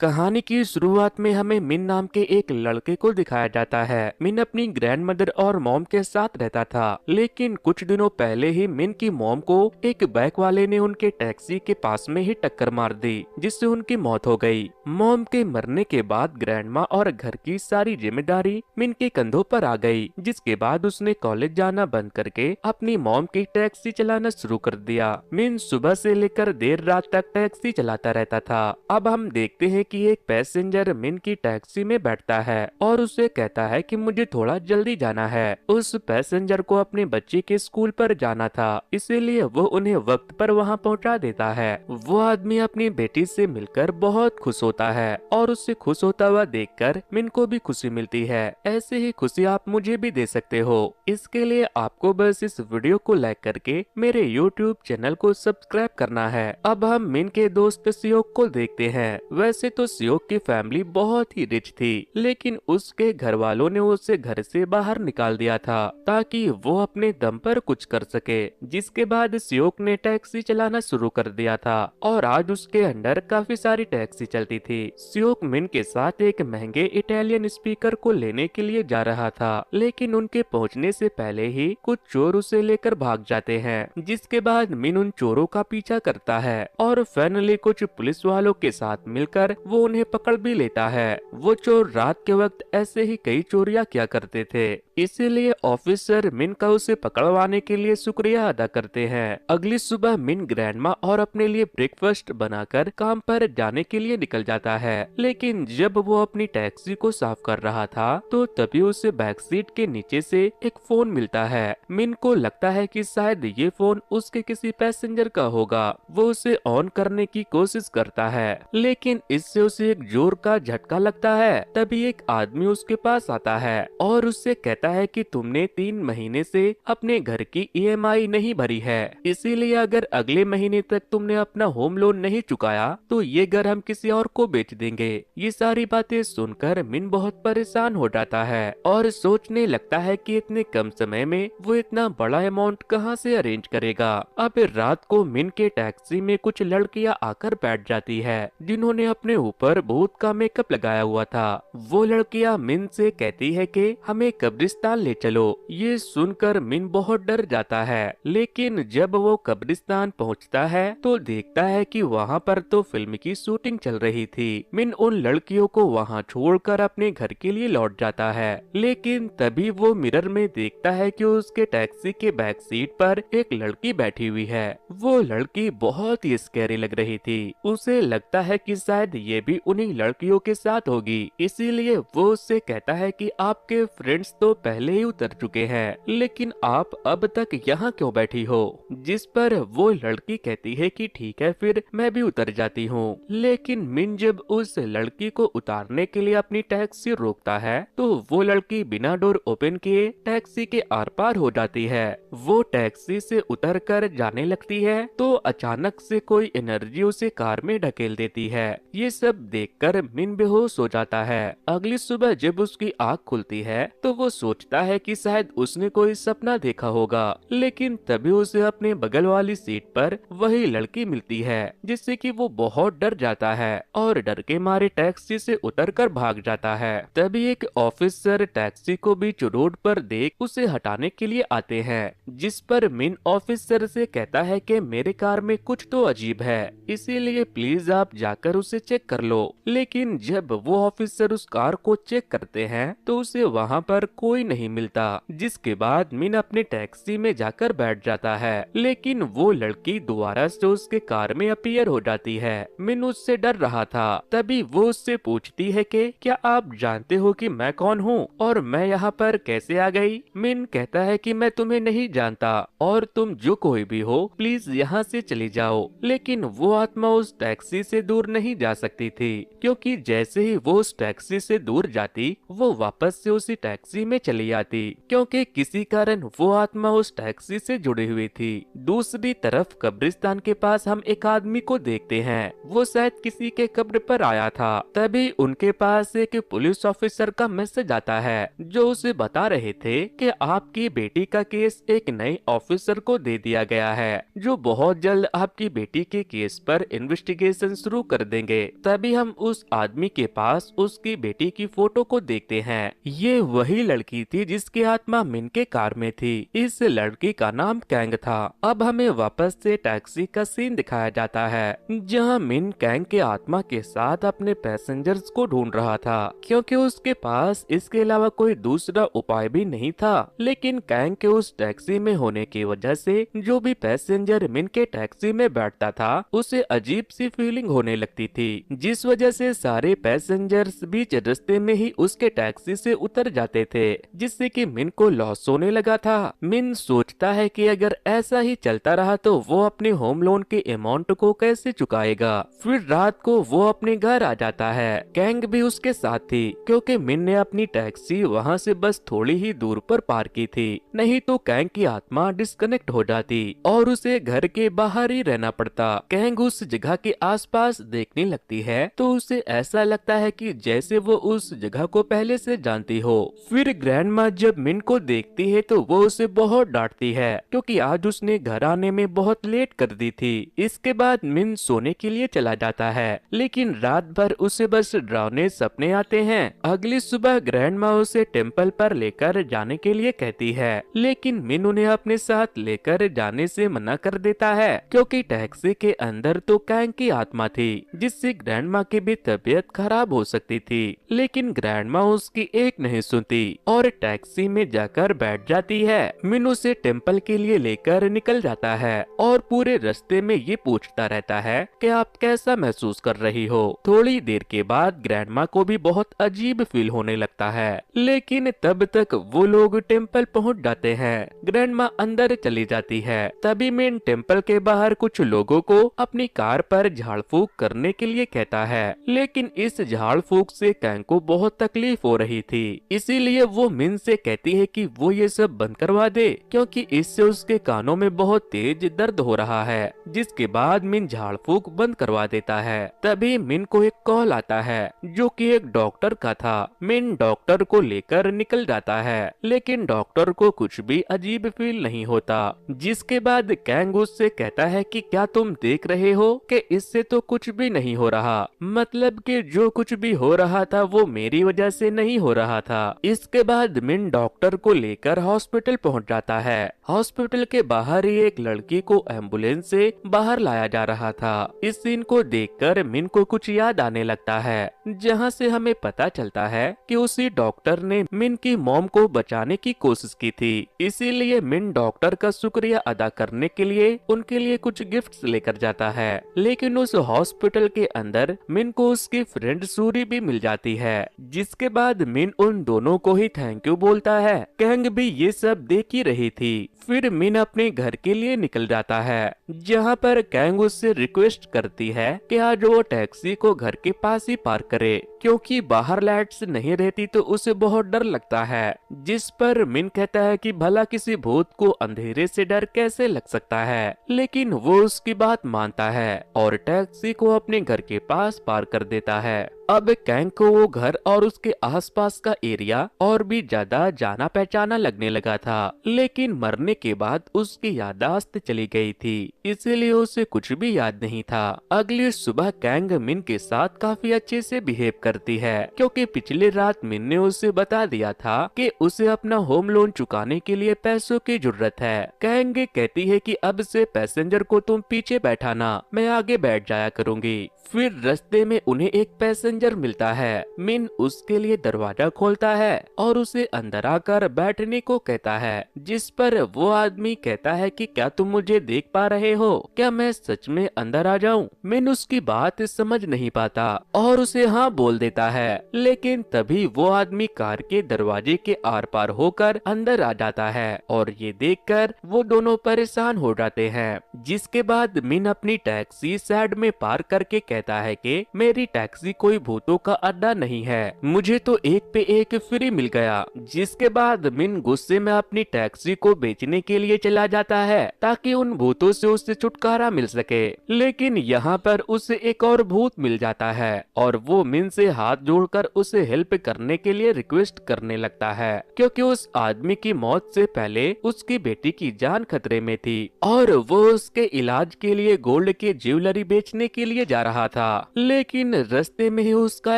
कहानी की शुरुआत में हमें मिन नाम के एक लड़के को दिखाया जाता है। मिन अपनी ग्रैंड मदर और मॉम के साथ रहता था, लेकिन कुछ दिनों पहले ही मिन की मॉम को एक बाइक वाले ने उनके टैक्सी के पास में ही टक्कर मार दी, जिससे उनकी मौत हो गई। मॉम के मरने के बाद ग्रैंडमा और घर की सारी जिम्मेदारी मिन के कंधों पर आ गई, जिसके बाद उसने कॉलेज जाना बंद करके अपनी मॉम की टैक्सी चलाना शुरू कर दिया। मिन सुबह से लेकर देर रात तक टैक्सी चलाता रहता था। अब हम देखते हैं कि एक पैसेंजर मिन की टैक्सी में बैठता है और उसे कहता है कि मुझे थोड़ा जल्दी जाना है। उस पैसेंजर को अपने बच्चे के स्कूल पर जाना था, इसीलिए वो उन्हें वक्त पर वहां पहुंचा देता है। वो आदमी अपनी बेटी से मिलकर बहुत खुश होता है और उससे खुश होता हुआ देखकर मिन को भी खुशी मिलती है। ऐसे ही खुशी आप मुझे भी दे सकते हो। इसके लिए आपको बस इस वीडियो को लाइक करके मेरे YouTube चैनल को सब्सक्राइब करना है। अब हम मिन के दोस्त सियोक को देखते हैं। वैसे तो सियोक की फैमिली बहुत ही रिच थी, लेकिन उसके घर वालों ने उसे घर से बाहर निकाल दिया था ताकि वो अपने दम पर कुछ कर सके। जिसके बाद सियोक ने टैक्सी चलाना शुरू कर दिया था और आज उसके अंडर काफी सारी टैक्सी चलती थी। सियोक मिन के साथ एक महंगे इटालियन स्पीकर को लेने के लिए जा रहा था, लेकिन उनके पहुंचने से पहले ही कुछ चोर उसे लेकर भाग जाते हैं। जिसके बाद मिन उन चोरों का पीछा करता है और फाइनली कुछ पुलिस वालों के साथ मिलकर वो उन्हें पकड़ भी लेता है। वो चोर रात के वक्त ऐसे ही कई चोरियां किया करते थे, इसीलिए ऑफिसर मिन का उसे पकड़वाने के लिए शुक्रिया अदा करते हैं। अगली सुबह मिन ग्रैंडमा और अपने लिए ब्रेकफास्ट बनाकर काम पर जाने के लिए निकल जाता है, लेकिन जब वो अपनी टैक्सी को साफ कर रहा था तो तभी उसे बैक सीट के नीचे से एक फोन मिलता है। मिन को लगता है कि शायद ये फोन उसके किसी पैसेंजर का होगा। वो उसे ऑन करने की कोशिश करता है, लेकिन इससे उसे एक जोर का झटका लगता है। तभी एक आदमी उसके पास आता है और उससे कहता है कि तुमने 3 महीने से अपने घर की EMI नहीं भरी है, इसीलिए अगर अगले महीने तक तुमने अपना होम लोन नहीं चुकाया तो ये घर हम किसी और को बेच देंगे। ये सारी बातें सुनकर मिन बहुत परेशान हो जाता है और सोचने लगता है कि इतने कम समय में वो इतना बड़ा अमाउंट कहां से अरेंज करेगा। अब रात को मिन के टैक्सी में कुछ लड़कियां आकर बैठ जाती है, जिन्होंने अपने ऊपर भूत का मेकअप लगाया हुआ था। वो लड़कियां मिन से कहती है कि हमें कब्रिस्तान ले चलो। ये सुनकर मिन बहुत डर जाता है, लेकिन जब वो कब्रिस्तान पहुंचता है तो देखता है कि वहां पर तो फिल्म की शूटिंग चल रही थी। मिन उन लड़कियों को वहां छोड़कर अपने घर के लिए लौट जाता है, लेकिन तभी वो मिरर में देखता है कि उसके टैक्सी के बैक सीट पर एक लड़की बैठी हुई है। वो लड़की बहुत ही स्कैरी लग रही थी। उसे लगता है कि शायद ये भी उन्हीं लड़कियों के साथ होगी, इसीलिए वो उससे कहता है कि आपके फ्रेंड्स तो पहले ही उतर चुके हैं, लेकिन आप अब तक यहाँ क्यों बैठी हो। जिस पर वो लड़की कहती है कि ठीक है, फिर मैं भी उतर जाती हूँ। लेकिन मिन जब उस लड़की को उतारने के लिए अपनी टैक्सी रोकता है तो वो लड़की बिना डोर ओपन किए टैक्सी के आर पार हो जाती है। वो टैक्सी से उतर कर जाने लगती है तो अचानक से कोई एनर्जी उसे कार में ढकेल देती है। ये सब देखकर मिन बेहोश हो जाता है। अगली सुबह जब उसकी आँख खुलती है तो वो सोचता है कि शायद उसने कोई सपना देखा होगा, लेकिन तभी उसे अपने बगल वाली सीट पर वही लड़की मिलती है, जिससे कि वो बहुत डर जाता है और डर के मारे टैक्सी से उतरकर भाग जाता है। तभी एक ऑफिसर टैक्सी को बीच रोड पर देख उसे हटाने के लिए आते हैं, जिस पर मिन ऑफिसर से कहता है कि मेरे कार में कुछ तो अजीब है, इसीलिए प्लीज आप जाकर उसे चेक कर लो। लेकिन जब वो ऑफिसर उस कार को चेक करते हैं तो उसे वहाँ पर कोई नहीं मिलता, जिसके बाद मिन अपने टैक्सी में जाकर बैठ जाता है। लेकिन वो लड़की दोबारा से उसके कार में अपीयर हो जाती है। मिन उससे डर रहा था। तभी वो उससे पूछती है कि क्या आप जानते हो कि मैं कौन हूँ और मैं यहाँ पर कैसे आ गई। मिन कहता है कि मैं तुम्हें नहीं जानता और तुम जो कोई भी हो प्लीज यहाँ से चली जाओ। लेकिन वो आत्मा उस टैक्सी से दूर नहीं जा सकती थी, क्योंकि जैसे ही वो उस टैक्सी से दूर जाती वो वापस से उसी टैक्सी में चली आती, क्योंकि किसी कारण वो आत्मा उस टैक्सी से जुड़ी हुई थी। दूसरी तरफ कब्रिस्तान के पास हम एक आदमी को देखते हैं। वो शायद किसी के कब्र पर आया था। तभी उनके पास एक पुलिस ऑफिसर का मैसेज आता है, जो उसे बता रहे थे कि आपकी बेटी का केस एक नए ऑफिसर को दे दिया गया है, जो बहुत जल्द आपकी बेटी के केस पर इन्वेस्टिगेशन शुरू कर देंगे। तभी हम उस आदमी के पास उसकी बेटी की फोटो को देखते हैं। ये वही लड़की थी जिसकी आत्मा मिन के कार में थी। इस लड़की का नाम कैंग था। अब हमें वापस से टैक्सी का सीन दिखाया जाता है, जहां मिन कैंग के आत्मा के साथ अपने पैसेंजर्स को ढूंढ रहा था, क्योंकि उसके पास इसके अलावा कोई दूसरा उपाय भी नहीं था। लेकिन कैंग के उस टैक्सी में होने की वजह से जो भी पैसेंजर मिन के टैक्सी में बैठता था उसे अजीब सी फीलिंग होने लगती थी, जिस वजह से सारे पैसेंजर्स बीच रास्ते में ही उसके टैक्सी से उतर जाते थे, जिससे कि मिन को लॉस होने लगा था। मिन सोचता है कि अगर ऐसा ही चलता रहा तो वो अपने होम लोन के अमाउंट को कैसे चुकाएगा। फिर रात को वो अपने घर आ जाता है। कैंग भी उसके साथ थी, क्योंकि मिन ने अपनी टैक्सी वहाँ से बस थोड़ी ही दूर पर पार्क की थी, नहीं तो कैंग की आत्मा डिस्कनेक्ट हो जाती और उसे घर के बाहर ही रहना पड़ता। कैंग उस जगह के आसपास देखने लगती है तो उसे ऐसा लगता है कि जैसे वो उस जगह को पहले से जानती हो। फिर ग्रैंडमा जब मिन को देखती है तो वो उसे बहुत डांटती है, क्योंकि आज उसने घर आने में बहुत लेट कर दी थी। इसके बाद मिन सोने के लिए चला जाता है, लेकिन रात भर उसे बस डरावने सपने आते हैं। अगली सुबह ग्रैंडमा उसे टेम्पल पर लेकर जाने के लिए कहती है, लेकिन मिन उन्हें अपने साथ लेकर जाने से मना कर देता है, क्योंकि टैक्सी के अंदर तो कैंग की आत्मा थी, जिससे ग्रैंडमा की भी तबीयत खराब हो सकती थी। लेकिन ग्रैंडमा उसकी एक नहीं सुनती और टैक्सी में जाकर बैठ जाती है। मिन उसे टेम्पल के लिए लेकर निकल जाता है और पूरे रास्ते में ये पूछता रहता है कि आप कैसा महसूस कर रही हो। थोड़ी देर के बाद ग्रैंडमा को भी बहुत अजीब फील होने लगता है, लेकिन तब तक वो लोग टेम्पल पहुंच जाते हैं। ग्रैंडमा अंदर चली जाती है। तभी मिन टेम्पल के बाहर कुछ लोगों को अपनी कार पर झाड़ फूक करने के लिए कहता है, लेकिन इस झाड़ फूक से कैंग को बहुत तकलीफ हो रही थी, इसीलिए वो मिन से कहती है कि वो ये सब बंद करवा दे, क्योंकि इससे उसके कानों में बहुत तेज दर्द हो रहा है। जिसके बाद मिन झाड़ फूक बंद करवा देता है। तभी मिन को एक कॉल आता है, जो कि एक डॉक्टर का था। मिन डॉक्टर को लेकर निकल जाता है, लेकिन डॉक्टर को कुछ भी अजीब फील नहीं होता। जिसके बाद कैंग उससे कहता है कि क्या तुम देख रहे हो कि इससे तो कुछ भी नहीं हो रहा, मतलब कि जो कुछ भी हो रहा था वो मेरी वजह से नहीं हो रहा था। इसके बाद मिन डॉक्टर को लेकर हॉस्पिटल पहुंच जाता है। हॉस्पिटल के बाहर ही एक लड़की को एम्बुलेंस से बाहर लाया जा रहा था। इस सीन को देखकर मिन को कुछ याद आने लगता है, जहां से हमें पता चलता है कि उसी डॉक्टर ने मिन की मॉम को बचाने की कोशिश की थी। इसीलिए मिन डॉक्टर का शुक्रिया अदा करने के लिए उनके लिए कुछ गिफ्ट्स लेकर जाता है। लेकिन उस हॉस्पिटल के अंदर मिन को उसकी फ्रेंड सूरी भी मिल जाती है, जिसके बाद मिन उन दोनों को ही थैंक यू बोलता है। कैंग भी ये सब देख ही रही थी। फिर मिन अपने घर के लिए निकल जाता है, जहाँ पर कैंग उससे रिक्वेस्ट करती है कि आज वो टैक्सी को घर के पास ही पार्क करे, क्योंकि बाहर लाइट्स नहीं रहती तो उसे बहुत डर लगता है। जिस पर मिन कहता है कि भला किसी भूत को अंधेरे से डर कैसे लग सकता है, लेकिन वो उसकी बात मानता है और टैक्सी को अपने घर के पास पार्क कर देता है। अब कैंग को वो घर और उसके आसपास का एरिया और भी ज्यादा जाना पहचाना लगने लगा था, लेकिन मरने के बाद उसकी याददाश्त चली गई थी, इसीलिए उसे कुछ भी याद नहीं था। अगली सुबह कैंग मिन के साथ काफी अच्छे से बिहेव करती है, क्योंकि पिछली रात मिन ने उसे बता दिया था कि उसे अपना होम लोन चुकाने के लिए पैसों की जरूरत है। कैंग कहती है कि अब से पैसेंजर को तुम पीछे बैठाना, मैं आगे बैठ जाया करूंगी। फिर रास्ते में उन्हें एक पैसेंजर मिलता है। मिन उसके लिए दरवाजा खोलता है और उसे अंदर आकर बैठने को कहता है, जिस पर वो आदमी कहता है कि क्या तुम मुझे देख पा रहे हो, क्या मैं सच में अंदर आ जाऊं? मिन उसकी बात समझ नहीं पाता और उसे हाँ बोल देता है, लेकिन तभी वो आदमी कार के दरवाजे के आर पार होकर अंदर आ जाता है और ये देखकर वो दोनों परेशान हो जाते हैं। जिसके बाद मिन अपनी टैक्सी साइड में पार्क करके कहता है कि मेरी टैक्सी कोई भूतों का अड्डा नहीं है, मुझे तो एक पे एक फ्री मिल गया। जिसके बाद मिन गुस्से में अपनी टैक्सी को बेचने के लिए चला जाता है ताकि उन भूतों से उसे छुटकारा मिल सके, लेकिन यहाँ पर उसे एक और भूत मिल जाता है और वो मिन से हाथ जोड़कर उसे हेल्प करने के लिए रिक्वेस्ट करने लगता है, क्योंकि उस आदमी की मौत से पहले उसकी बेटी की जान खतरे में थी और वो उसके इलाज के लिए गोल्ड की ज्वेलरी बेचने के लिए जा रहा था। लेकिन रास्ते में ही उसका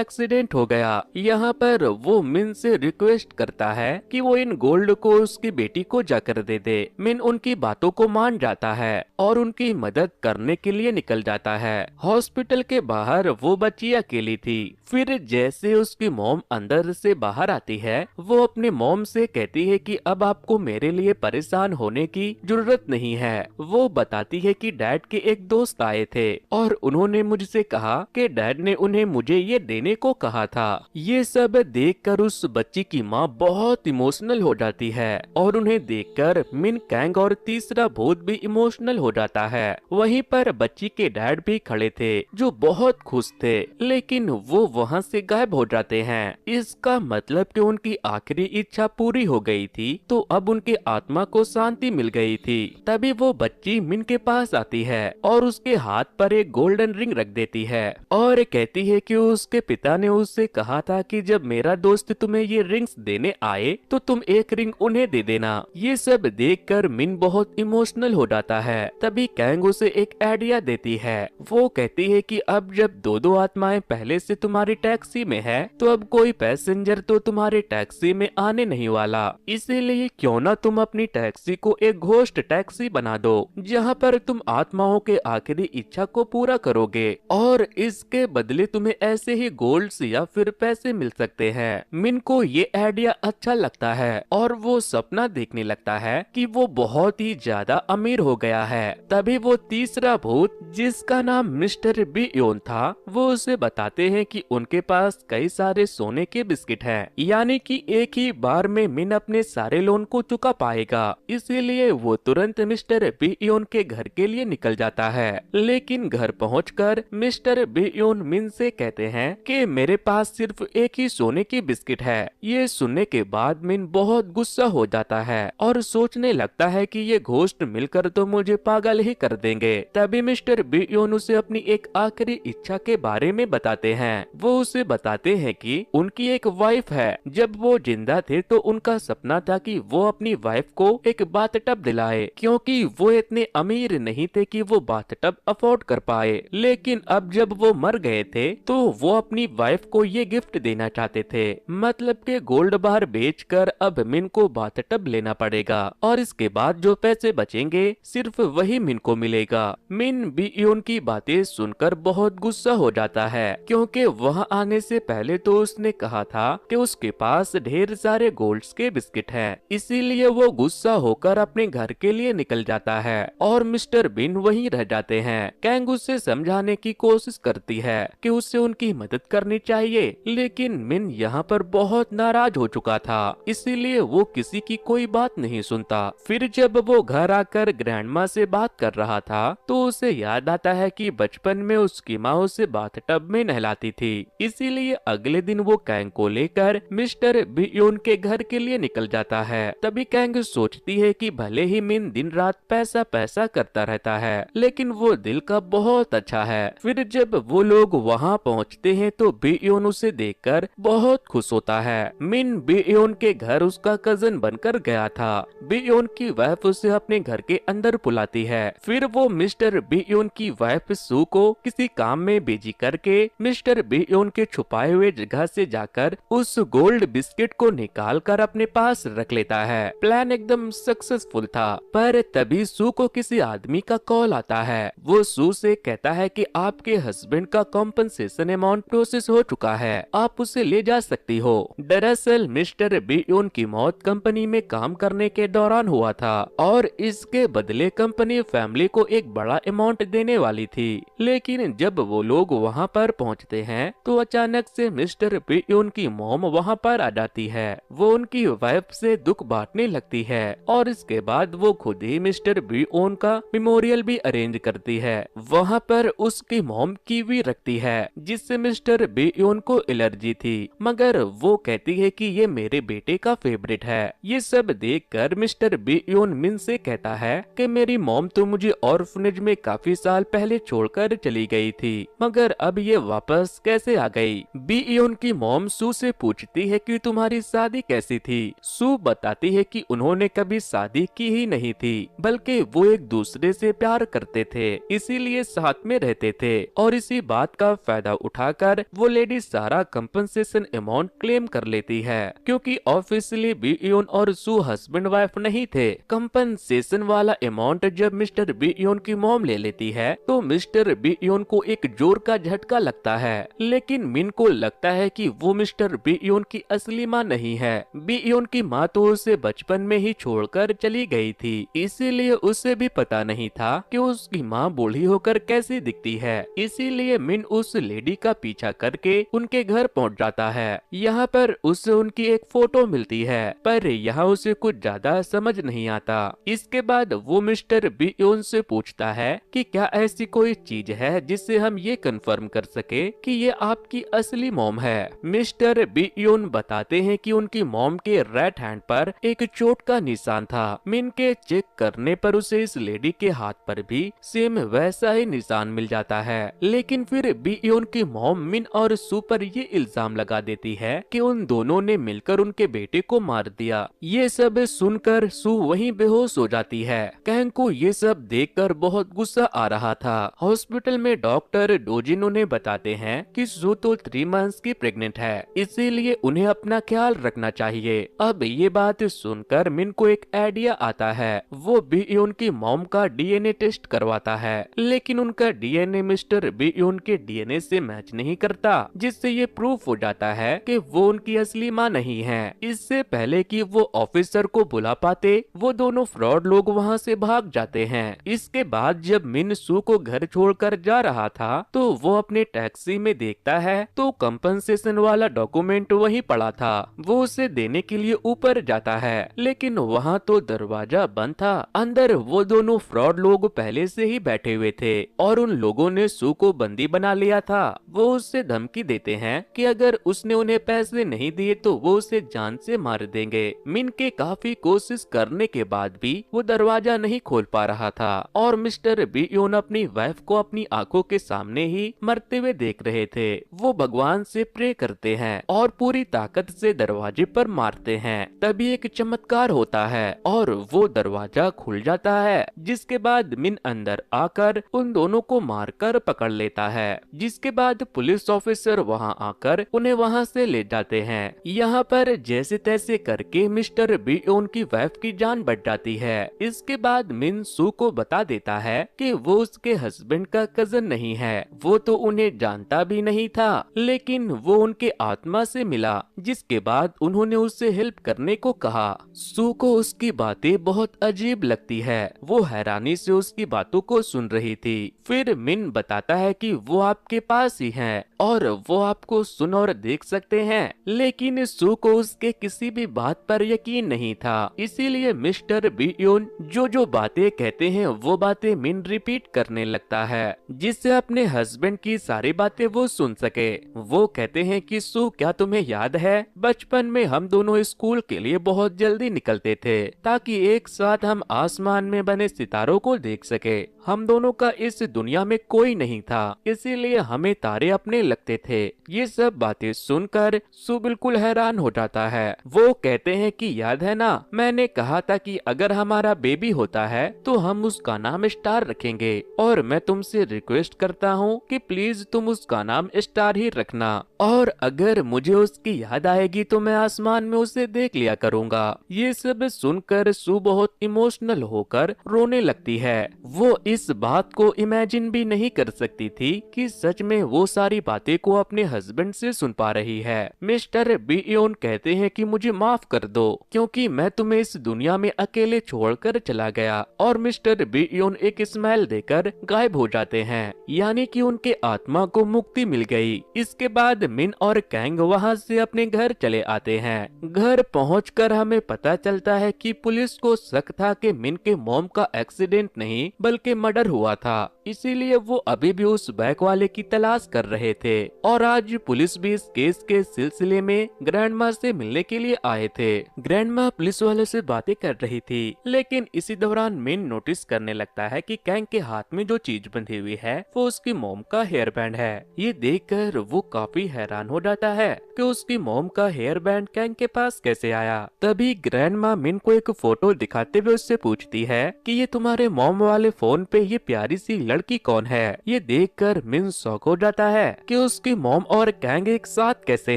एक्सीडेंट हो गया। यहाँ पर वो मिन से रिक्वेस्ट करता है कि वो इन गोल्ड को उसकी बेटी को जाकर दे दे। मिन उनकी बातों को मान जाता है और उनकी मदद करने के लिए निकल जाता है। हॉस्पिटल के बाहर वो बच्ची अकेली थी। फिर जैसे उसकी मॉम अंदर से बाहर आती है, वो अपने मॉम से कहती है कि अब आपको मेरे लिए परेशान होने की जरूरत नहीं है। वो बताती है कि डैड के एक दोस्त आए थे और उन्होंने मुझसे कहा कि डैड ने उन्हें मुझे ये देने को कहा था। ये सब देखकर उस बच्ची की माँ बहुत इमोशनल हो जाती है और उन्हें देखकर मिन, कैंग और तीसरा भूत भी इमोशनल हो जाता है। वहीं पर बच्ची के डैड भी खड़े थे जो बहुत खुश थे, लेकिन वो वहाँ से गायब हो जाते हैं। इसका मतलब कि उनकी आखिरी इच्छा पूरी हो गई थी, तो अब उनके आत्मा को शांति मिल गई थी। तभी वो बच्ची मिन के पास आती है और उसके हाथ पर एक गोल्डन रिंग रख देती है और कहती है कि उसके पिता ने उससे कहा था कि जब मेरा दोस्त तुम्हें ये रिंग्स देने आए तो तुम एक रिंग उन्हें दे देना। ये सब देखकर मिन बहुत इमोशनल हो जाता है। तभी कैंग उसे एक आइडिया देती है। वो कहती है कि अब जब दो दो आत्माएं पहले से तुम्हारी टैक्सी में है, तो अब कोई पैसेंजर तो तुम्हारे टैक्सी में आने नहीं वाला। इसीलिए क्यों ना तुम अपनी टैक्सी को एक घोस्ट टैक्सी बना दो, जहाँ पर तुम आत्माओं के आखिरी इच्छा को पूरा करोगे और इसके बदले तुम्हें ऐसे ही गोल्ड्स या फिर पैसे मिल सकते हैं। मिन को ये आइडिया अच्छा लगता है और वो सपना देखने लगता है कि वो बहुत ही ज्यादा अमीर हो गया है। तभी वो तीसरा भूत, जिसका नाम मिस्टर बियोन था, वो उसे बताते हैं कि उनके पास कई सारे सोने के बिस्किट हैं, यानी कि एक ही बार में मिन अपने सारे लोन को चुका पाएगा। इसीलिए वो तुरंत मिस्टर बियोन के घर के लिए निकल जाता है। लेकिन घर पहुंचकर मिस्टर बियोन मिन से कहते हैं कि मेरे पास सिर्फ एक ही सोने की बिस्किट है। ये सुनने के बाद मिन बहुत गुस्सा हो जाता है और सोचने लगता है कि ये घोस्ट मिलकर तो मुझे पागल ही कर देंगे। तभी मिस्टर बियोन उसे अपनी एक आखिरी इच्छा के बारे में बताते हैं। वो उसे बताते हैं कि उनकी एक वाइफ है। जब वो जिंदा थे तो उनका सपना था कि वो अपनी वाइफ को एक बाथटब दिलाए, क्योंकि वो इतने अमीर नहीं थे कि वो बाथटब अफोर्ड कर पाए। लेकिन अब जब वो मर गए थे तो वो अपनी वाइफ को ये गिफ्ट देना चाहते थे। मतलब के गोल्ड बार बेचकर अब मिन को बाथटब लेना पड़ेगा और इसके बाद जो पैसे बचेंगे सिर्फ वही मिन को मिलेगा। मिन बियोन की बातें सुनकर बहुत गुस्सा हो जाता है, क्योंकि वहाँ आने से पहले तो उसने कहा था कि उसके पास ढेर सारे गोल्ड्स के बिस्किट हैं। इसीलिए वो गुस्सा होकर अपने घर के लिए निकल जाता है और मिस्टर बिन वहीं रह जाते हैं। कैंग उसे समझाने की कोशिश करती है कि उसे उनकी मदद करनी चाहिए, लेकिन मिन यहाँ पर बहुत नाराज हो चुका था, इसीलिए वो किसी की कोई बात नहीं सुनता। फिर जब वो घर आकर ग्रैंडमा से बात कर रहा था तो उसे याद आता है कि बचपन में उसकी माँ उसे बाथटब में नहलाती थी। इसीलिए अगले दिन वो कैंग को लेकर मिस्टर बियोन के घर के लिए निकल जाता है। तभी कैंग सोचती है कि भले ही मिन दिन रात पैसा पैसा करता रहता है, लेकिन वो दिल का बहुत अच्छा है। फिर जब वो लोग वहाँ पहुँचते हैं तो बियोन उसे देखकर बहुत खुश होता है। मिन बियोन के घर उसका कजन बनकर गया था। बियोन की वाइफ उसे अपने घर के अंदर बुलाती है। फिर वो मिस्टर बियोन की वाइफ सू को किसी काम में बिजी करके मिस्टर बियोन के छुपाए हुए जगह से जाकर उस गोल्ड बिस्किट को निकाल कर अपने पास रख लेता है। प्लान एकदम सक्सेसफुल था, पर तभी सू को किसी आदमी का कॉल आता है। वो सू से कहता है कि आपके हस्बैंड का कॉम्पनसेशन अमाउंट प्रोसेस हो चुका है, आप उसे ले जा सकती हो। दरअसल मिस्टर बियोन की मौत कंपनी में काम करने के दौरान हुआ था और इसके बदले कंपनी फैमिली को एक बड़ा अमाउंट देने वाली थी। लेकिन जब वो लोग वहाँ पर पहुँचते हैं तो अचानक से मिस्टर बियोन की मॉम वहाँ पर आ जाती है। वो उनकी वाइफ से दुख बांटने लगती है और इसके बाद वो खुद ही मिस्टर बियोन का मेमोरियल भी अरेंज करती है। वहाँ पर उसकी मॉम कीवी रखती है जिससे मिस्टर बियोन को एलर्जी थी, मगर वो कहती है कि ये मेरे बेटे का फेवरेट है। ये सब देखकर मिस्टर बियोन मिन से कहता है कि मेरी मॉम तो मुझे ऑर्फनेज में काफी साल पहले छोड़कर चली गई थी, मगर अब ये वापस कैसे आ गई। बियोन की मॉम सू से पूछती है कि तुम्हारी शादी कैसी थी। सू बताती है कि उन्होंने कभी शादी की ही नहीं थी, बल्कि वो एक दूसरे से प्यार करते थे, इसीलिए साथ में रहते थे और इसी बात का फायदा उठाकर वो लेडी सारा कंपनसेशन अमाउंट क्लेम कर लेती है, क्योंकि ऑफिशियली बीयोन और सू हस्बैंड वाइफ नहीं थे। कंपनसेशन वाला अमाउंट जब मिस्टर बीयोन की मॉम ले लेती है तो मिस्टर बीयोन को एक जोर का झटका लगता है, लेकिन मिन को लगता है कि वो मिस्टर बीयोन की असली माँ नहीं है। बीयोन की माँ तो उसे बचपन में ही छोड़कर चली गई थी, इसीलिए उसे भी पता नहीं था कि उसकी माँ बूढ़ी होकर कैसी दिखती है। इसीलिए मिन उस लेडी का पीछा करके उनके घर पहुंच जाता है। यहाँ पर उसे उनकी एक फोटो मिलती है, पर यहाँ उसे कुछ ज्यादा समझ नहीं आता। इसके बाद वो मिस्टर बीयोन से पूछता है कि क्या ऐसी कोई चीज है जिससे हम ये कंफर्म कर सके कि ये आपकी असली मॉम है। मिस्टर बीयोन बताते हैं कि उनकी मॉम के राइट हैंड पर एक चोट का निशान था। मिन के चेक करने पर उसे इस लेडी के हाथ पर भी सेम वैसा ही निशान मिल जाता है, लेकिन फिर बीयोन की मॉम मिन और सू पर ये इल्जाम लगा देती है कि उन दोनों ने मिलकर उनके बेटे को मार दिया। ये सब सुनकर सू वहीं बेहोश हो जाती है। कैंग को ये सब देखकर बहुत गुस्सा आ रहा था। हॉस्पिटल में डॉक्टर डोजिन उन्हें बताते हैं कि सू तो 3 मंथ्स की प्रेग्नेंट है, इसीलिए उन्हें अपना ख्याल रखना चाहिए। अब ये बात सुनकर मिन को एक आइडिया आता है। वो बीयोन की मॉम का डीएनए टेस्ट करवाता है, लेकिन उनका डीएनए मिस्टर बीयोन के डीएनए से मैच नहीं करता, जिससे ये प्रूफ हो जाता है कि वो उनकी असली माँ नहीं है। इससे पहले कि वो ऑफिसर को बुला पाते, वो दोनों फ्रॉड लोग वहाँ से भाग जाते हैं। इसके बाद जब मिन सू को घर छोड़कर जा रहा था तो वो अपने टैक्सी में देखता है तो कंपनसेशन वाला डॉक्यूमेंट वहीं पड़ा था। वो उसे देने के लिए ऊपर जाता है, लेकिन वहाँ तो दरवाजा बंद था। अंदर वो दोनों फ्रॉड लोग पहले से ही बैठे हुए थे और उन लोगों ने सू को बंदी बना लिया था। वो उससे धमकी देते हैं कि अगर उसने उन्हें पैसे नहीं दिए तो वो उसे जान से मार देंगे। मिन के काफी कोशिश करने के बाद भी वो दरवाजा नहीं खोल पा रहा था और मिस्टर बीयोन अपनी वाइफ को अपनी आंखों के सामने ही मरते हुए देख रहे थे। वो भगवान से प्रे करते हैं और पूरी ताकत से दरवाजे पर मारते हैं। तभी एक चमत्कार होता है और वो दरवाजा खुल जाता है, जिसके बाद मिन अंदर आकर उन दोनों को मारकर पकड़ लेता है। जिसके बाद पुलिस ऑफिसर वहां आकर उन्हें वहां से ले जाते हैं। यहाँ पर जैसे तैसे करके मिस्टर बीयोन की वाइफ की जान बच जाती है। इसके बाद मिन सू को बता देता है कि वो उसके हस्बैंड का कजन नहीं है, वो तो उन्हें जानता भी नहीं था, लेकिन वो उनके आत्मा से मिला। जिसके बाद उन्होंने उससे हेल्प करने को कहा। सू को उसकी बातें बहुत अजीब लगती है, वो हैरानी से उसकी बातों को सुन रही थी। फिर मिन बताता है कि वो आपके पास ही हैं और वो आपको सुन और देख सकते हैं, लेकिन सू को उसके किसी भी बात पर यकीन नहीं था। इसीलिए मिस्टर बीयोन जो बातें कहते हैं वो बातें मिन रिपीट करने लगता है, जिससे अपने हस्बैंड की सारी बातें वो सुन सके। वो कहते हैं कि सू क्या तुम्हें याद है, बचपन में हम दोनों स्कूल के लिए बहुत जल्दी निकलते थे ताकि एक साथ हम आसमान में बने सितारों को देख सके। हम दोनों का इस दुनिया में कोई नहीं था, इसीलिए हमें तारे अपने लगते थे। ये सब बातें सुनकर सू बिल्कुल हैरान हो जाता है। वो कहते हैं कि याद है ना, मैंने कहा था कि अगर हमारा बेबी होता है तो हम उसका नाम स्टार रखेंगे, और मैं तुमसे रिक्वेस्ट करता हूँ कि प्लीज तुम उसका नाम स्टार ही रखना, और अगर मुझे उसकी याद आएगी तो मैं आसमान में उसे देख लिया करूँगा। ये सब सुनकर सू बहुत इमोशनल होकर रोने लगती है। वो इस बात को इमेजिन भी नहीं कर सकती थी कि सच में वो सारी बातें को अपने हस्बैंड से सुन पा रही है। मिस्टर बीयोन कहते हैं कि मुझे माफ कर दो क्योंकि मैं तुम्हें इस दुनिया में अकेले छोड़कर चला गया, और मिस्टर बीयोन एक स्माइल देकर गायब हो जाते हैं, यानी कि उनके आत्मा को मुक्ति मिल गई। इसके बाद मिन और कैंग वहां से अपने घर चले आते हैं। घर पहुंचकर हमें पता चलता है कि पुलिस को शक था कि मिन के मॉम का एक्सीडेंट नहीं बल्कि मर्डर हुआ था, इसीलिए वो अभी भी उस बाइक वाले की तलाश कर रहे थे। और आज पुलिस भी इस केस के सिलसिले में ग्रैंडमा से मिलने के लिए आए थे। ग्रैंडमा पुलिस वाले से बातें कर रही थी, लेकिन इसी दौरान मिन नोटिस करने लगता है कि कैंग के हाथ में जो चीज बंधी हुई है वो उसकी मॉम का हेयर बैंड है। ये देखकर वो काफी हैरान हो जाता है कि उसकी मॉम का हेयर बैंड कैंग के पास कैसे आया। तभी ग्रैंडमा मिन को एक फोटो दिखाते हुए उससे पूछती है कि ये तुम्हारे मॉम वाले फोन पे ये प्यारी सी लड़की कौन है। ये देखकर मिन शॉक हो जाता है कि उसकी मॉम और कैंग एक साथ कैसे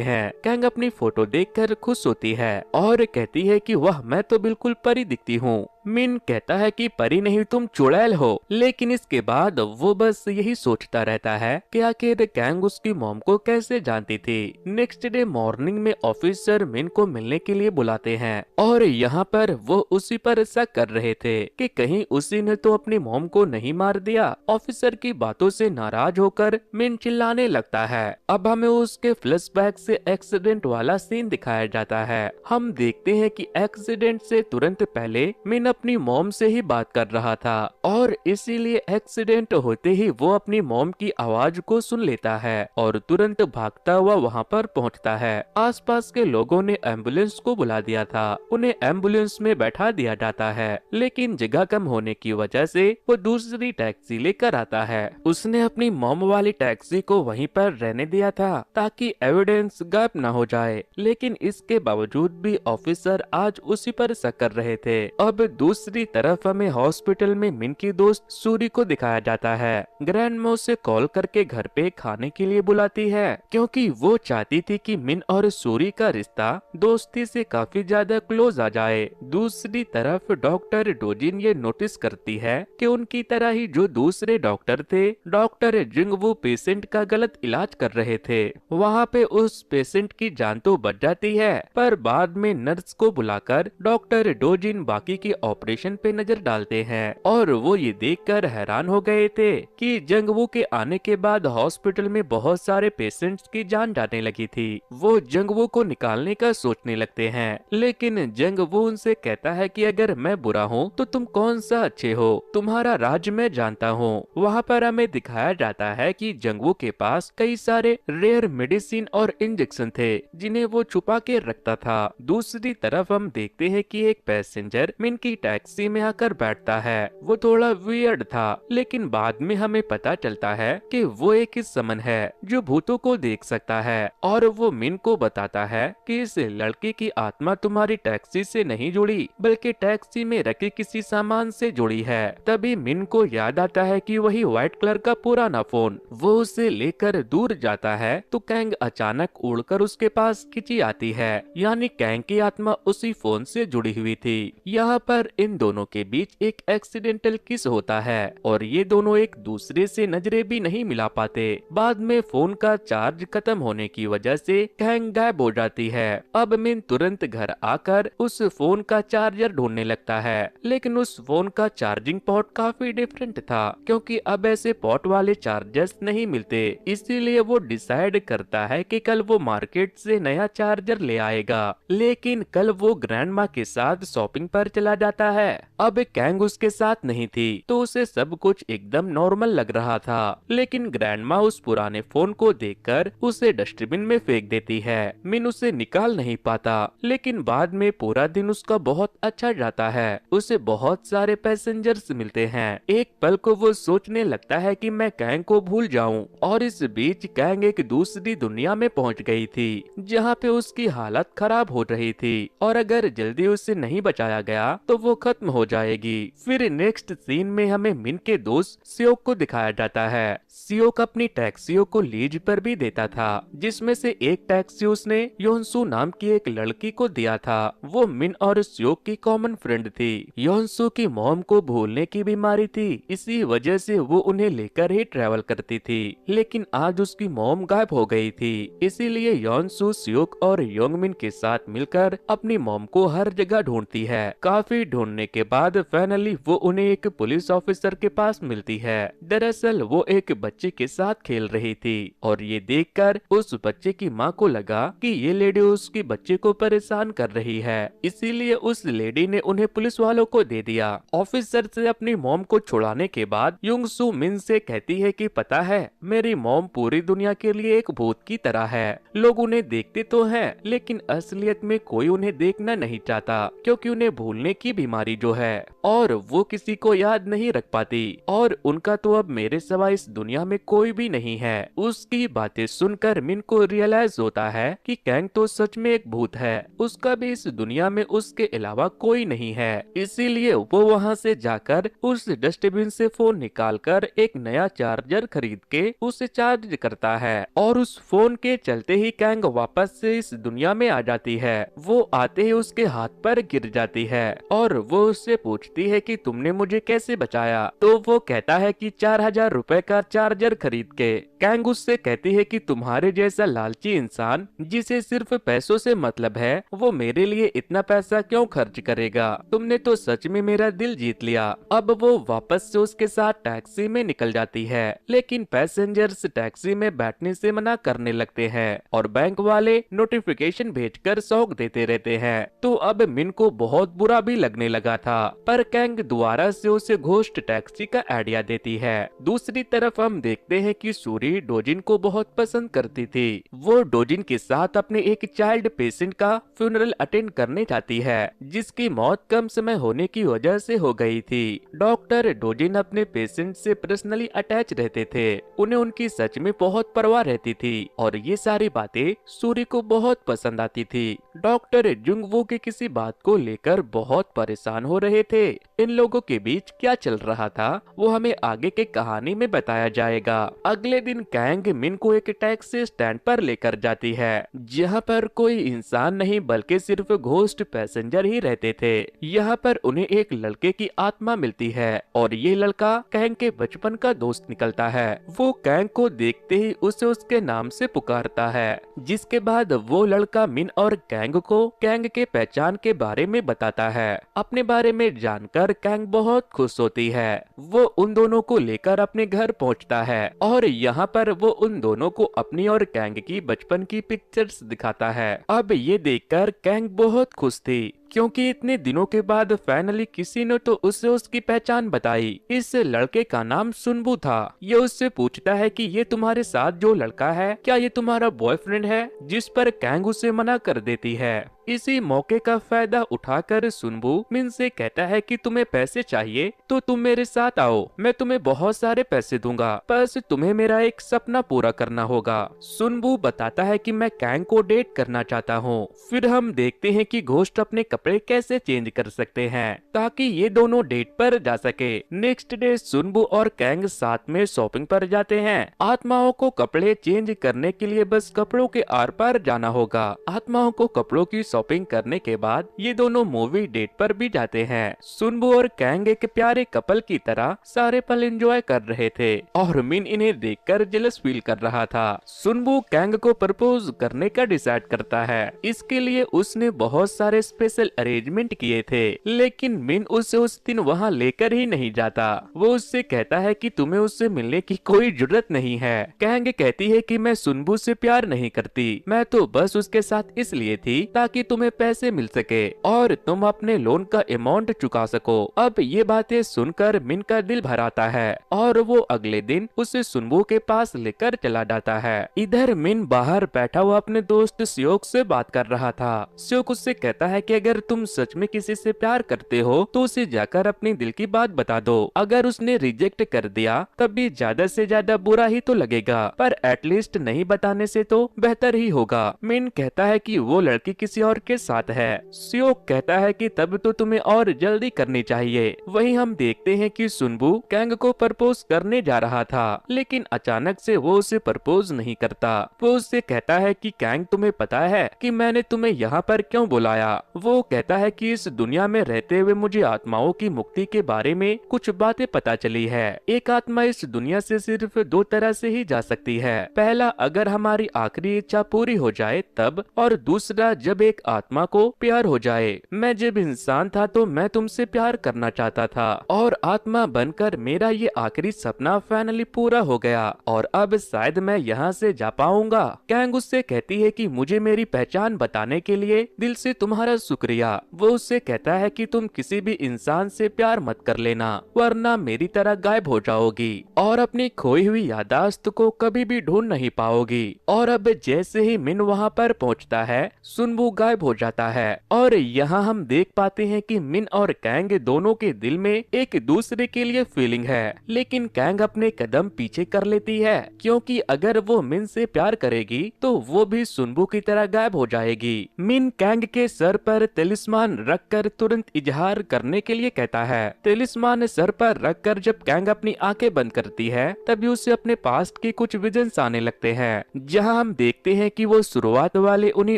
हैं। कैंग अपनी फोटो देखकर खुश होती है और कहती है कि वह मैं तो बिल्कुल परी दिखती हूँ। मिन कहता है कि परी नहीं तुम चुड़ैल हो, लेकिन इसके बाद वो बस यही सोचता रहता है कि आखिर कैंग उसकी मॉम को कैसे जानती थी। नेक्स्ट डे मॉर्निंग में ऑफिसर मिन को मिलने के लिए बुलाते हैं और यहाँ पर वो उसी पर शक कर रहे थे कि कहीं उसी ने तो अपनी मॉम को नहीं मार दिया। ऑफिसर की बातों से नाराज होकर मिन चिल्लाने लगता है। अब हमें उसके फ्लैशबैक से एक्सीडेंट वाला सीन दिखाया जाता है। हम देखते हैं कि एक्सीडेंट से तुरंत पहले मिन अपनी मॉम से ही बात कर रहा था और इसीलिए एक्सीडेंट होते ही वो अपनी मॉम की आवाज को सुन लेता है और तुरंत भागता हुआ वहाँ पर पहुँचता है। आसपास के लोगों ने एम्बुलेंस को बुला दिया था, उन्हें एम्बुलेंस में बैठा दिया जाता है, लेकिन जगह कम होने की वजह से वो दूसरी टैक्सी लेकर आता है। उसने अपनी मॉम वाली टैक्सी को वहीं पर रहने दिया था ताकि एविडेंस गायब न हो जाए, लेकिन इसके बावजूद भी ऑफिसर आज उसी पर शक कर रहे थे। अब दूसरी तरफ हमें हॉस्पिटल में मिन की दोस्त सूरी को दिखाया जाता है। ग्रैंडमा उसे कॉल करके घर पे खाने के लिए बुलाती है क्योंकि वो चाहती थी कि मिन और सूरी का रिश्ता दोस्ती से काफी ज्यादा क्लोज आ जाए। दूसरी तरफ डॉक्टर डोजिन ये नोटिस करती है कि उनकी तरह ही जो दूसरे डॉक्टर थे, डॉक्टर जिंगवू पेशेंट का गलत इलाज कर रहे थे। वहाँ पे उस पेशेंट की जान तो बच जाती है, पर बाद में नर्स को बुलाकर डॉक्टर डोजिन बाकी की ऑपरेशन पे नजर डालते हैं और वो ये देखकर हैरान हो गए थे कि जंगवू के आने के बाद हॉस्पिटल में बहुत सारे पेशेंट्स की जान जाने लगी थी। वो जंगवू को निकालने का सोचने लगते हैं, लेकिन जंगवू उनसे कहता है कि अगर मैं बुरा हूँ तो तुम कौन सा अच्छे हो, तुम्हारा राज मैं जानता हूँ। वहाँ पर हमें दिखाया जाता है कि जंगवू के पास कई सारे रेयर मेडिसिन और इंजेक्शन थे जिन्हें वो छुपा के रखता था। दूसरी तरफ हम देखते हैं कि एक पैसेंजर मिन की टैक्सी में आकर बैठता है। वो थोड़ा वियर्ड था, लेकिन बाद में हमें पता चलता है कि वो एक समन है जो भूतों को देख सकता है और वो मिन को बताता है कि इस लड़के की आत्मा तुम्हारी टैक्सी से नहीं जुड़ी बल्कि टैक्सी में रखे किसी सामान से जुड़ी है। तभी मिन को याद आता है कि वही व्हाइट कलर का पुराना फोन। वो उसे लेकर दूर जाता है तो कैंग अचानक उड़कर उसके पास खिंची आती है, यानी कैंग की आत्मा उसी फोन से जुड़ी हुई थी। यहाँ पर इन दोनों के बीच एक एक्सीडेंटल किस होता है और ये दोनों एक दूसरे से नजरें भी नहीं मिला पाते। बाद में फोन का चार्ज खत्म होने की वजह से कैंग गायब हो जाती है। अब मिन तुरंत घर आकर उस फोन का चार्जर ढूंढने लगता है, लेकिन उस फोन का चार्जिंग पोर्ट काफी डिफरेंट था क्योंकि अब ऐसे पोर्ट वाले चार्जर्स नहीं मिलते। इसीलिए वो डिसाइड करता है कि कल वो मार्केट से नया चार्जर ले आएगा, लेकिन कल वो ग्रैंडमा के साथ शॉपिंग पर चला जाता है। अब कैंग उसके साथ नहीं थी तो उसे सब कुछ एकदम नॉर्मल लग रहा था, लेकिन ग्रैंडमा उस पुराने फोन को देखकर उसे डस्टबिन में फेंक देती है। मिन उसे निकाल नहीं पाता, लेकिन बाद में पूरा दिन उसका बहुत अच्छा जाता है। उसे बहुत सारे पैसेंजर्स मिलते हैं। एक पल को वो सोचने लगता है कि मैं कैंग को भूल जाऊं, और इस बीच कैंग एक दूसरी दुनिया में पहुंच गई थी जहां पे उसकी हालत खराब हो रही थी और अगर जल्दी उसे नहीं बचाया गया तो वो खत्म हो जाएगी। फिर नेक्स्ट सीन में हमें मिन के दोस्त सियोक को दिखाया जाता है। सियोक अपनी टैक्सियों को लीज पर भी देता था, जिसमें से एक टैक्सी उसने योनसू नाम की एक लड़की को दिया था। वो मिन और सियोक की कॉमन फ्रेंड थी। योनसू की मॉम को भूलने की बीमारी थी, इसी वजह से वो उन्हें लेकर ही ट्रेवल करती थी, लेकिन आज उसकी मॉम गायब हो गई थी। इसीलिए योनसू सियोक और योंगमिन के साथ मिलकर अपनी मॉम को हर जगह ढूंढती है। काफी ढूंढने के बाद फाइनली वो उन्हें एक पुलिस ऑफिसर के पास मिलती है। दरअसल वो एक बच्चे के साथ खेल रही थी और ये देखकर उस बच्चे की माँ को लगा कि ये लेडी उसकी बच्चे को परेशान कर रही है, इसीलिए उस लेडी ने उन्हें पुलिस वालों को दे दिया। ऑफिसर से अपनी मॉम को छुड़ाने के बाद युंगसू मिन से कहती है कि पता है मेरी मॉम पूरी दुनिया के लिए एक भूत की तरह है। लोग उन्हें देखते तो हैं, लेकिन असलियत में कोई उन्हें देखना नहीं चाहता क्योंकि उन्हें भूलने की बीमारी जो है और वो किसी को याद नहीं रख पाती और उनका तो अब मेरे सिवा इस दुनिया में कोई भी नहीं है। उसकी बातें सुनकर मिन को रियलाइज होता है कि कैंग तो सच में एक भूत है, उसका भी इस दुनिया में उसके अलावा कोई नहीं है। इसीलिए वो वहाँ से जाकर उस डस्टबिन से फोन निकालकर एक नया चार्जर खरीद के उसे चार्ज करता है और उस फोन के चलते ही कैंग वापस से इस दुनिया में आ जाती है। वो आते ही उसके हाथ पर गिर जाती है और वो उससे पूछती है कि तुमने मुझे कैसे बचाया। तो वो कहता है कि 4000 रुपए का चार्जर खरीद के। कैंग उससे कहती है कि तुम्हारे जैसा लालची इंसान जिसे सिर्फ पैसों से मतलब है, वो मेरे लिए इतना पैसा क्यों खर्च करेगा। तुमने तो सच में मेरा दिल जीत लिया। अब वो वापस से उसके साथ टैक्सी में निकल जाती है, लेकिन पैसेंजर्स टैक्सी में बैठने से मना करने लगते हैं और बैंक वाले नोटिफिकेशन भेजकर सौंप देते रहते हैं। तो अब मिन को बहुत बुरा भी लगने लगा था, पर कैंग दोबारा से उसे घोस्ट टैक्सी का आइडिया देती है। दूसरी तरफ हम देखते हैं कि सूरी डोजिन को बहुत पसंद करती थी। वो डोजिन के साथ अपने एक चाइल्ड पेशेंट का फ्यूनरल अटेंड करने जाती है, जिसकी मौत कम समय होने की वजह से हो गई थी। डॉक्टर डोजिन अपने पेशेंट से पर्सनली अटैच रहते थे, उन्हें उनकी सच में बहुत परवाह रहती थी और ये सारी बातें सूरी को बहुत पसंद आती थी। डॉक्टर जुंगवू के किसी बात को लेकर बहुत परेशान हो रहे थे। इन लोगों के बीच क्या चल रहा था वो हमें आगे के कहानी में बताया जाएगा। अगले दिन कैंग मिन को एक टैक्सी स्टैंड पर लेकर जाती है, जहाँ पर कोई इंसान नहीं बल्कि सिर्फ घोस्ट पैसेंजर ही रहते थे। यहाँ पर उन्हें एक लड़के की आत्मा मिलती है और ये लड़का कैंग के बचपन का दोस्त निकलता है। वो कैंग को देखते ही उसे उसके नाम से पुकारता है, जिसके बाद वो लड़का मिन और कैंग को कैंग के पहचान के बारे में बताता है। अपने बारे में जानकर कैंग बहुत खुश होती है। वो उन दोनों को लेकर अपने घर पहुंचता है और यहाँ पर वो उन दोनों को अपनी और कैंग की बचपन की पिक्चर्स दिखाता है। अब ये देखकर कैंग बहुत खुश थी, क्योंकि इतने दिनों के बाद फाइनली किसी ने तो उसे उसकी पहचान बताई। इस लड़के का नाम सुनबू था। ये उससे पूछता है कि ये तुम्हारे साथ जो लड़का है, क्या ये तुम्हारा बॉयफ्रेंड है, जिस पर कैंग उसे मना कर देती है। इसी मौके का फायदा उठाकर सुनबू मिन से कहता है कि तुम्हें पैसे चाहिए तो तुम मेरे साथ आओ, मैं तुम्हें बहुत सारे पैसे दूंगा, बस तुम्हें मेरा एक सपना पूरा करना होगा। सुनबू बताता है कि मैं कैंग को डेट करना चाहता हूँ। फिर हम देखते हैं कि घोस्ट अपने कपड़े कैसे चेंज कर सकते हैं ताकि ये दोनों डेट पर जा सके। नेक्स्ट डे सुनबू और कैंग साथ में शॉपिंग पर जाते हैं। आत्माओं को कपड़े चेंज करने के लिए बस कपड़ों के आर पार जाना होगा। आत्माओं को कपड़ों की शॉपिंग करने के बाद ये दोनों मूवी डेट पर भी जाते हैं। सुनबू और कैंग एक प्यारे कपल की तरह सारे पल एंजॉय कर रहे थे और मिन इन्हें देखकर जेलस फील कर रहा था। सुनबू कैंग को प्रपोज करने का डिसाइड करता है। इसके लिए उसने बहुत सारे स्पेशल अरेंजमेंट किए थे, लेकिन मिन उसे उस दिन वहाँ लेकर ही नहीं जाता। वो उससे कहता है कि तुम्हें उससे मिलने की कोई जरूरत नहीं है। कैंग कहती है कि मैं सुनबू से प्यार नहीं करती, मैं तो बस उसके साथ इसलिए थी ताकि तुम्हें पैसे मिल सके और तुम अपने लोन का अमाउंट चुका सको। अब ये बातें सुनकर मिन का दिल भर आता है और वो अगले दिन उसे सुनबू के पास लेकर चला जाता है। इधर मिन बाहर बैठा हुआ अपने दोस्त सियोक से बात कर रहा था। सियोक उससे कहता है कि अगर तुम सच में किसी से प्यार करते हो तो उसे जाकर अपने दिल की बात बता दो। अगर उसने रिजेक्ट कर दिया तब भी ज्यादा से ज्यादा बुरा ही तो लगेगा, पर एटलीस्ट नहीं बताने से तो बेहतर ही होगा। मिन कहता है कि वो लड़की किसी और के साथ है। सियोक कहता है कि तब तो तुम्हें और जल्दी करनी चाहिए। वहीं हम देखते हैं कि सुनबू कैंग को प्रपोज करने जा रहा था, लेकिन अचानक से वो उसे प्रपोज नहीं करता। वो उससे कहता है कि कैंग तुम्हें पता है कि मैंने तुम्हें यहाँ पर क्यों बुलाया। वो कहता है कि इस दुनिया में रहते हुए मुझे आत्माओं की मुक्ति के बारे में कुछ बातें पता चली है। एक आत्मा इस दुनिया से सिर्फ दो तरह से ही जा सकती है, पहला अगर हमारी आखिरी इच्छा पूरी हो जाए तब, और दूसरा जब एक आत्मा को प्यार हो जाए। मैं जब इंसान था तो मैं तुमसे प्यार करना चाहता था और आत्मा बनकर मेरा ये आखिरी सपना फाइनली पूरा हो गया और अब शायद मैं यहाँ से जा पाऊंगा। कैंग उससे कहती है कि मुझे मेरी पहचान बताने के लिए दिल से तुम्हारा शुक्रिया। दिया। वो उससे कहता है कि तुम किसी भी इंसान से प्यार मत कर लेना वरना मेरी तरह गायब हो जाओगी और अपनी खोई हुई यादाश्त को कभी भी ढूंढ नहीं पाओगी। और अब जैसे ही मिन वहाँ पर पहुँचता है, सुनवू गायब हो जाता है और यहाँ हम देख पाते हैं कि मिन और कैंग दोनों के दिल में एक दूसरे के लिए फीलिंग है, लेकिन कैंग अपने कदम पीछे कर लेती है क्योंकि अगर वो मिन से प्यार करेगी तो वो भी सुनबू की तरह गायब हो जाएगी। मिन कैंग के सर पर तिलिस्मान रखकर तुरंत इजहार करने के लिए कहता है। तिलिस्मान सर पर रखकर जब कैंग अपनी आंखें बंद करती है तभी उसे अपने पास्ट के कुछ विजन्स आने लगते हैं, जहां हम देखते हैं कि वो शुरुआत वाले उन्हीं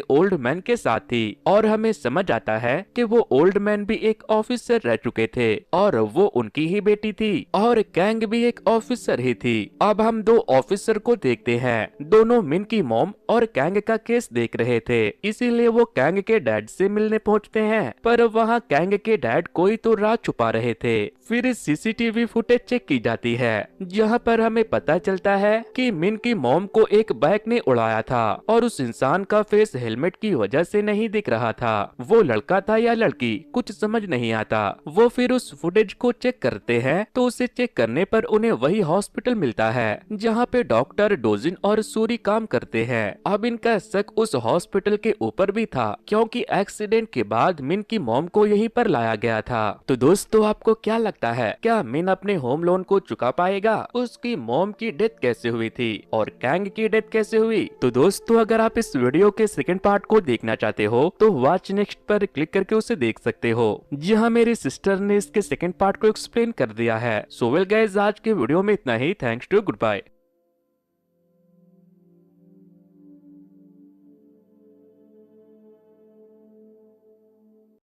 ओल्ड मैन के साथ थी और हमें समझ आता है कि वो ओल्ड मैन भी एक ऑफिसर रह चुके थे और वो उनकी ही बेटी थी और कैंग भी एक ऑफिसर ही थी। अब हम दो ऑफिसर को देखते हैं, दोनों मिन की मॉम और कैंग का केस देख रहे थे, इसीलिए वो कैंग के डैड से मिलने पहुंचते हैं, पर वहाँ कैंग के डैड कोई तो राज छुपा रहे थे। फिर सीसीटीवी फुटेज चेक की जाती है जहाँ पर हमें पता चलता है कि मिन की मॉम को एक बाइक ने उड़ाया था और उस इंसान का फेस हेलमेट की वजह से नहीं दिख रहा था। वो लड़का था या लड़की कुछ समझ नहीं आता। वो फिर उस फुटेज को चेक करते हैं तो उसे चेक करने पर उन्हें वही हॉस्पिटल मिलता है जहाँ पे डॉक्टर डोजिन और सूरी काम करते हैं। अब इनका शक उस हॉस्पिटल के ऊपर भी था क्योंकि एक्सीडेंट के बाद मिन की मॉम को यहीं पर लाया गया था। तो दोस्तों आपको क्या लगता है, क्या मिन अपने होम लोन को चुका पाएगा? उसकी मॉम की डेथ कैसे हुई थी और कैंग की डेथ कैसे हुई? तो दोस्तों अगर आप इस वीडियो के सेकंड पार्ट को देखना चाहते हो तो वॉच नेक्स्ट पर क्लिक करके उसे देख सकते हो, जहां मेरी सिस्टर ने इसके सेकंड पार्ट को एक्सप्लेन कर दिया है। सो वेल गाइस, आज के वीडियो में इतना ही। Thanks to, good bye.